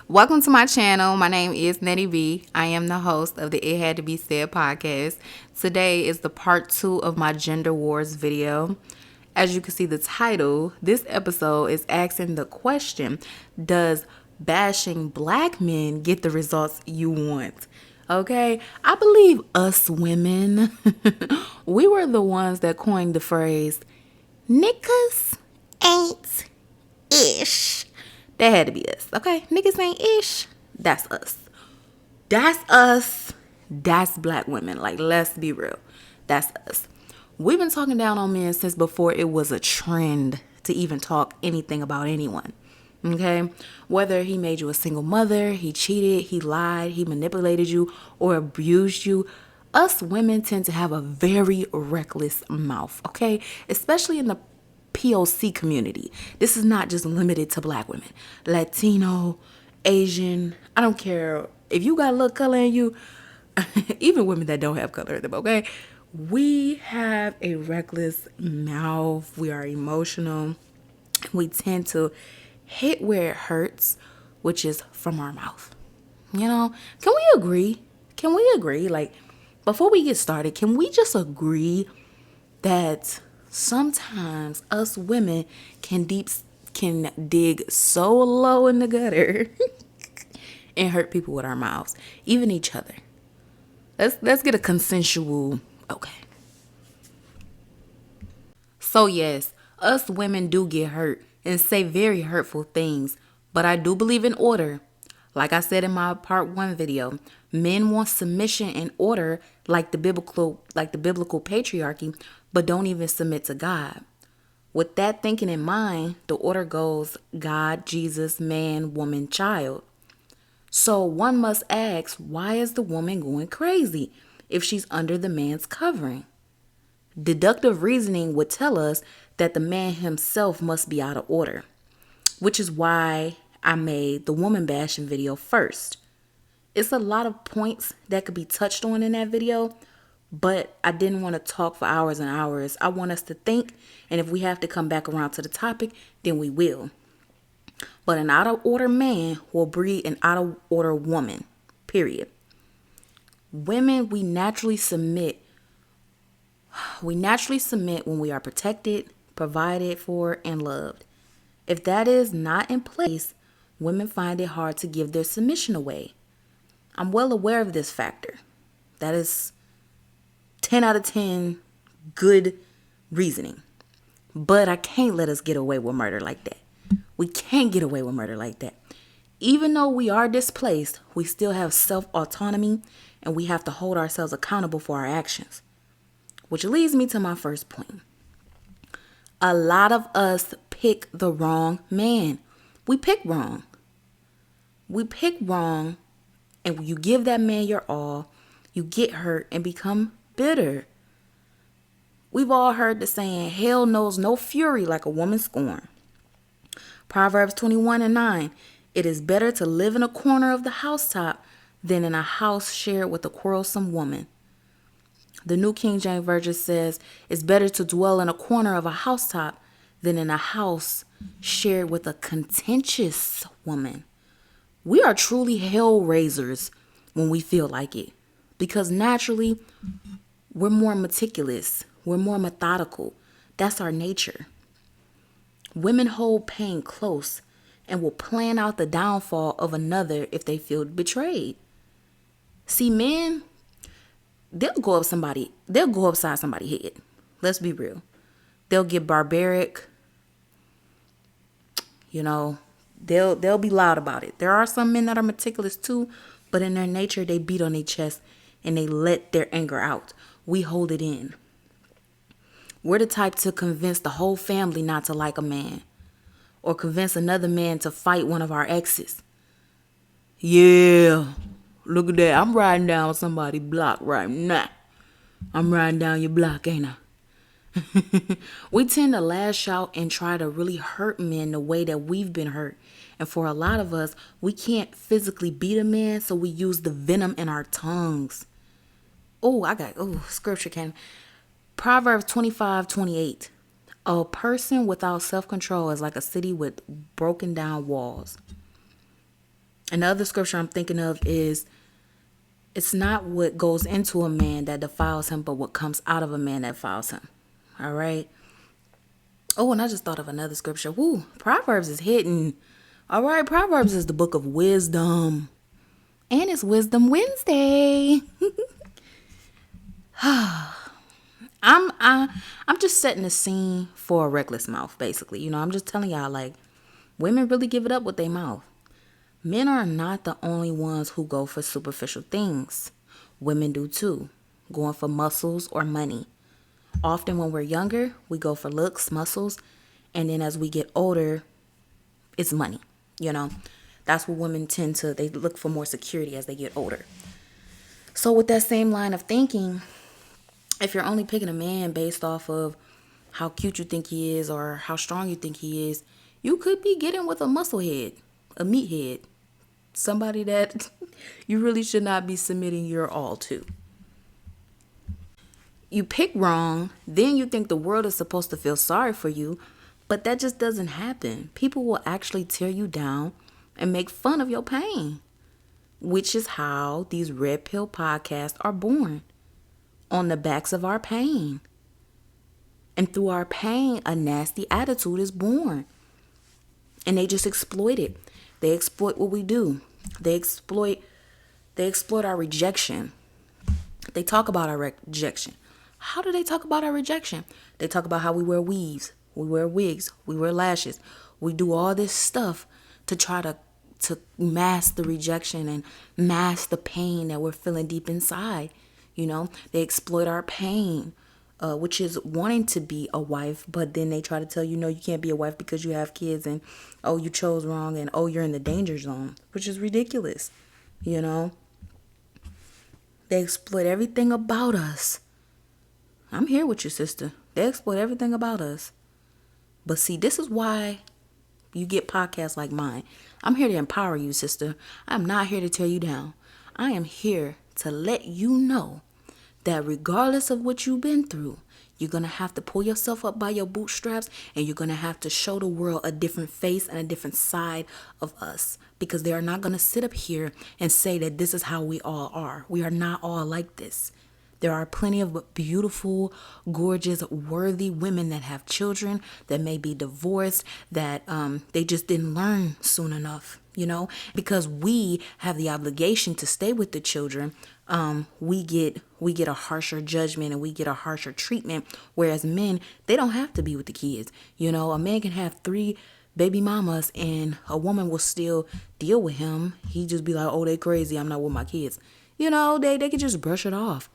Welcome to my channel. My name is Nettie B. I am the host of the It Had to Be Said podcast. Today is the part 2 of my gender wars video. As you can see the title, this episode is asking the question, does bashing black men get the results you want? Okay, I believe us women, we were the ones that coined the phrase, niggas ain't ish. That had to be us, okay? Niggas ain't ish. That's us. That's us. That's black women. Like, let's be real. That's us. We've been talking down on men since before it was a trend to even talk anything about anyone. Okay? Whether he made you a single mother, he cheated, he lied, he manipulated you, or abused you, us women tend to have a very reckless mouth, okay? Especially in the POC community. This is not just limited to black women. Latino, Asian, I don't care. If you got a little color in you, even women that don't have color in them, okay? We have a reckless mouth. We are emotional. We tend to hit where it hurts, which is from our mouth. You know, can we agree? Can we agree? Like, before we get started, can we just agree that sometimes us women can dig so low in the gutter and hurt people with our mouths, even each other? Let's get a consensual okay. So yes, us women do get hurt and say very hurtful things, but I do believe in order. Like I said in my part 1 video, men want submission and order like the biblical patriarchy, but don't even submit to God. With that thinking in mind, the order goes God, Jesus, man, woman, child. So one must ask, why is the woman going crazy if she's under the man's covering? Deductive reasoning would tell us that the man himself must be out of order, which is why I made the woman bashing video first. It's a lot of points that could be touched on in that video, but I didn't want to talk for hours and hours. I want us to think, and if we have to come back around to the topic, then we will. But an out of order man will breed an out of order woman, period. Women, we naturally submit. We naturally submit when we are protected, provided for, and loved. If that is not in place, women find it hard to give their submission away. I'm well aware of this factor. That is 10 out of 10 good reasoning. But I can't let us get away with murder like that. We can't get away with murder like that. Even though we are displaced, we still have self-autonomy and we have to hold ourselves accountable for our actions. Which leads me to my first point. A lot of us pick the wrong man. We pick wrong. We pick wrong, and you give that man your all, you get hurt and become bitter. We've all heard the saying, hell knows no fury like a woman scorned. Proverbs 21:9, it is better to live in a corner of the housetop than in a house shared with a quarrelsome woman. The New King James Version says, it's better to dwell in a corner of a housetop than in a house shared with a contentious woman. We are truly hell raisers when we feel like it, because naturally, we're more meticulous. We're more methodical. That's our nature. Women hold pain close and will plan out the downfall of another if they feel betrayed. See, men, they'll go upside somebody's head. Let's be real. They'll get barbaric. You know, they'll be loud about it. There are some men that are meticulous too, but in their nature, they beat on their chest and they let their anger out. We hold it in. We're the type to convince the whole family not to like a man, or convince another man to fight one of our exes. Yeah, look at that. I'm riding down somebody's block right now. I'm riding down your block, ain't I? We tend to lash out and try to really hurt men the way that we've been hurt. And for a lot of us, we can't physically beat a man, so we use the venom in our tongues. Scripture came. Proverbs 25:28. A person without self-control is like a city with broken down walls. Another scripture I'm thinking of is, it's not what goes into a man that defiles him, but what comes out of a man that defiles him. All right. Oh, and I just thought of another scripture. Woo, Proverbs is hitting. All right, Proverbs is the book of wisdom. And it's Wisdom Wednesday. I'm just setting the scene for a reckless mouth, basically. You know, I'm just telling y'all, like, women really give it up with their mouth. Men are not the only ones who go for superficial things. Women do too, going for muscles or money. Often when we're younger, we go for looks, muscles, and then as we get older, it's money. You know, that's what women tend to, they look for more security as they get older. So with that same line of thinking, if you're only picking a man based off of how cute you think he is or how strong you think he is, you could be getting with a muscle head, a meathead, somebody that you really should not be submitting your all to. You pick wrong, then you think the world is supposed to feel sorry for you, but that just doesn't happen. People will actually tear you down and make fun of your pain, which is how these Red Pill podcasts are born, on the backs of our pain. And through our pain, a nasty attitude is born. And they just exploit it. They exploit what we do. They exploit our rejection. They talk about our rejection. How do they talk about our rejection? They talk about how we wear weaves, we wear wigs, we wear lashes. We do all this stuff to try to mask the rejection and mask the pain that we're feeling deep inside. You know, they exploit our pain, which is wanting to be a wife, but then they try to tell you, no, you can't be a wife because you have kids, and oh, you chose wrong, and oh, you're in the danger zone, which is ridiculous. You know, they exploit everything about us. I'm here with you, sister. They exploit everything about us. But see, this is why you get podcasts like mine. I'm here to empower you, sister. I'm not here to tear you down. I am here to let you know that regardless of what you've been through, you're going to have to pull yourself up by your bootstraps, and you're going to have to show the world a different face and a different side of us, because they are not going to sit up here and say that this is how we all are. We are not all like this. There are plenty of beautiful, gorgeous, worthy women that have children, that may be divorced, that they just didn't learn soon enough, you know, because we have the obligation to stay with the children. We get a harsher judgment and we get a harsher treatment, whereas men, they don't have to be with the kids. You know, a man can have 3 baby mamas and a woman will still deal with him. He just be like, oh, they crazy, I'm not with my kids. You know, they could just brush it off.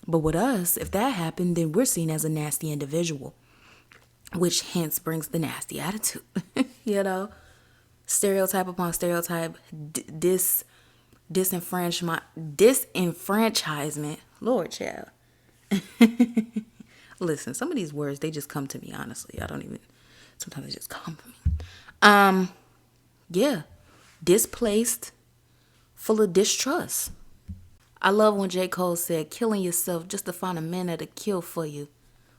But with us, if that happened, then we're seen as a nasty individual, which hence brings the nasty attitude. You know, stereotype upon stereotype, disenfranchisement. Lord, child. Listen, some of these words, they just come to me, honestly. Sometimes they just come to me. Yeah, displaced, full of distrust. I love when J. Cole said, killing yourself just to find a man that'll kill for you.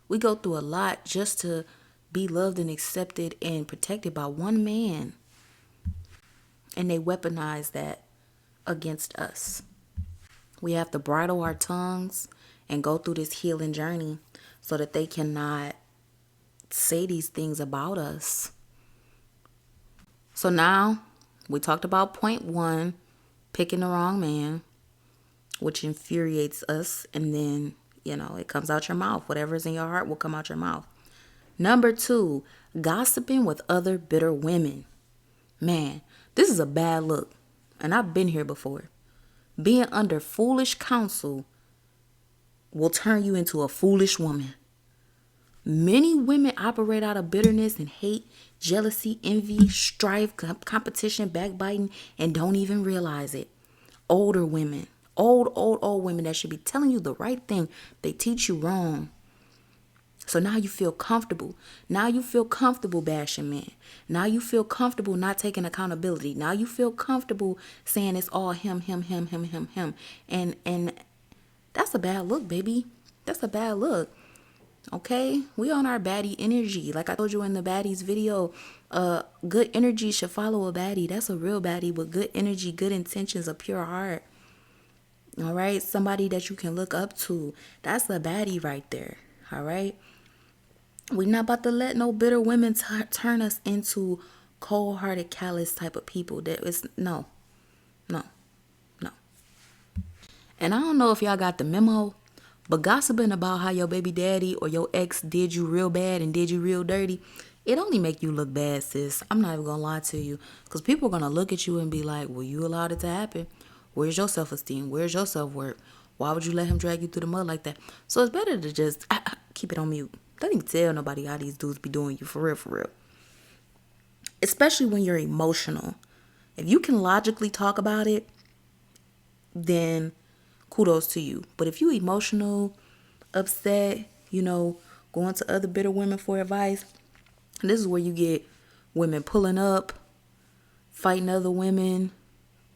We go through a lot just to be loved and accepted and protected by one man. And they weaponize that against us. We have to bridle our tongues and go through this healing journey so that they cannot say these things about us. So now we talked about point 1, picking the wrong man, which infuriates us, and then, you know, it comes out your mouth. Whatever's in your heart will come out your mouth. Number 2, gossiping with other bitter women. Man, this is a bad look, and I've been here before. Being under foolish counsel will turn you into a foolish woman. Many women operate out of bitterness and hate, jealousy, envy, strife, competition, backbiting, and don't even realize it. Older women. Old women that should be telling you the right thing, they teach you wrong. So now you feel comfortable. Now you feel comfortable bashing men. Now you feel comfortable not taking accountability. Now you feel comfortable saying it's all him. And that's a bad look, baby. That's a bad look. Okay, we on our baddie energy. Like I told you in the baddies video, good energy should follow a baddie. That's a real baddie with good energy, good intentions, a pure heart. All right, somebody that you can look up to. That's a baddie right there. All right, we not about to let no bitter women turn us into cold-hearted, callous type of people. That is no, no, no. And I don't know if y'all got the memo, but gossiping about how your baby daddy or your ex did you real bad and did you real dirty, it only make you look bad, sis. I'm not even gonna lie to you, because people are gonna look at you and be like, well, you allowed it to happen. Where's your self-esteem? Where's your self-worth? Why would you let him drag you through the mud like that? So it's better to just keep it on mute. Don't even tell nobody how these dudes be doing you, for real, for real. Especially when you're emotional. If you can logically talk about it, then kudos to you. But if you emotional, upset, going to other bitter women for advice, this is where you get women pulling up, fighting other women,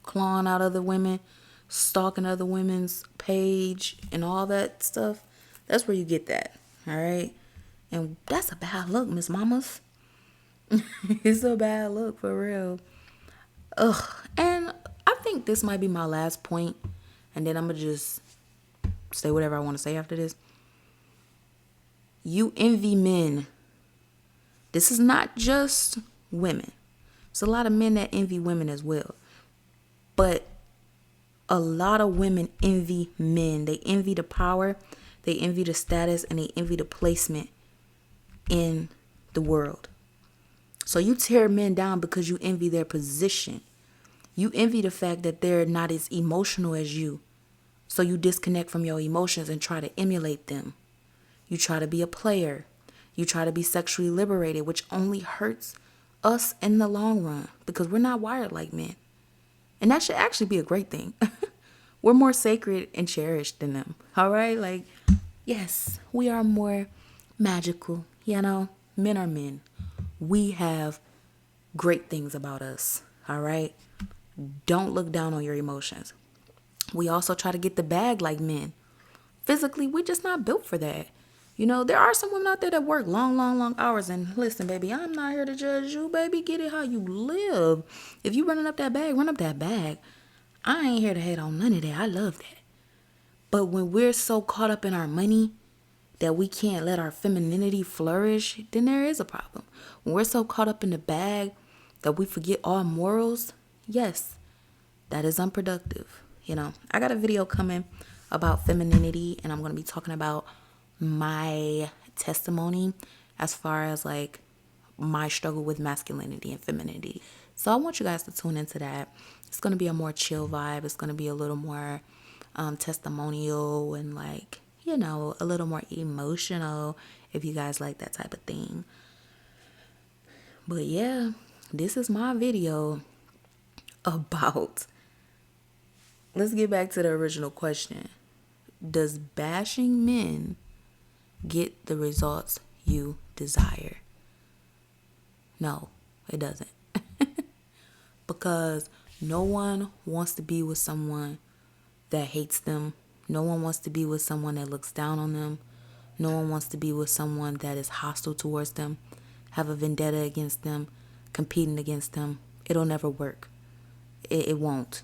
clawing out other women, stalking other women's page and all that stuff. That's where you get that. All right. And that's a bad look, Miss Mamas. It's a bad look, for real. Ugh. And I think this might be my last point, and then I'm going to just say whatever I want to say after this. You envy men. This is not just women. There's a lot of men that envy women as well. But a lot of women envy men. They envy the power, they envy the status, and they envy the placement in the world. So you tear men down because you envy their position. You envy the fact that they're not as emotional as you. So you disconnect from your emotions and try to emulate them. You try to be a player. You try to be sexually liberated, which only hurts us in the long run because we're not wired like men. And that should actually be a great thing. We're more sacred and cherished than them. All right? Like, yes, we are more magical. Men are men. We have great things about us. All right? Don't look down on your emotions. We also try to get the bag like men. Physically, we're just not built for that. There are some women out there that work long, long, long hours. And listen, baby, I'm not here to judge you, baby. Get it how you live. If you running up that bag, run up that bag. I ain't here to hate on none of that. I love that. But when we're so caught up in our money that we can't let our femininity flourish, then there is a problem. When we're so caught up in the bag that we forget all morals, yes, that is unproductive. I got a video coming about femininity, and I'm going to be talking about my testimony as far as like my struggle with masculinity and femininity. So I want you guys to tune into that. It's going to be a more chill vibe. It's going to be a little more testimonial and like, a little more emotional if you guys like that type of thing. But yeah, this is my video about, let's get back to the original question. Does bashing men get the results you desire? No, it doesn't. Because no one wants to be with someone that hates them. No one wants to be with someone that looks down on them. No one wants to be with someone that is hostile towards them, have a vendetta against them, competing against them. It'll never work. It won't.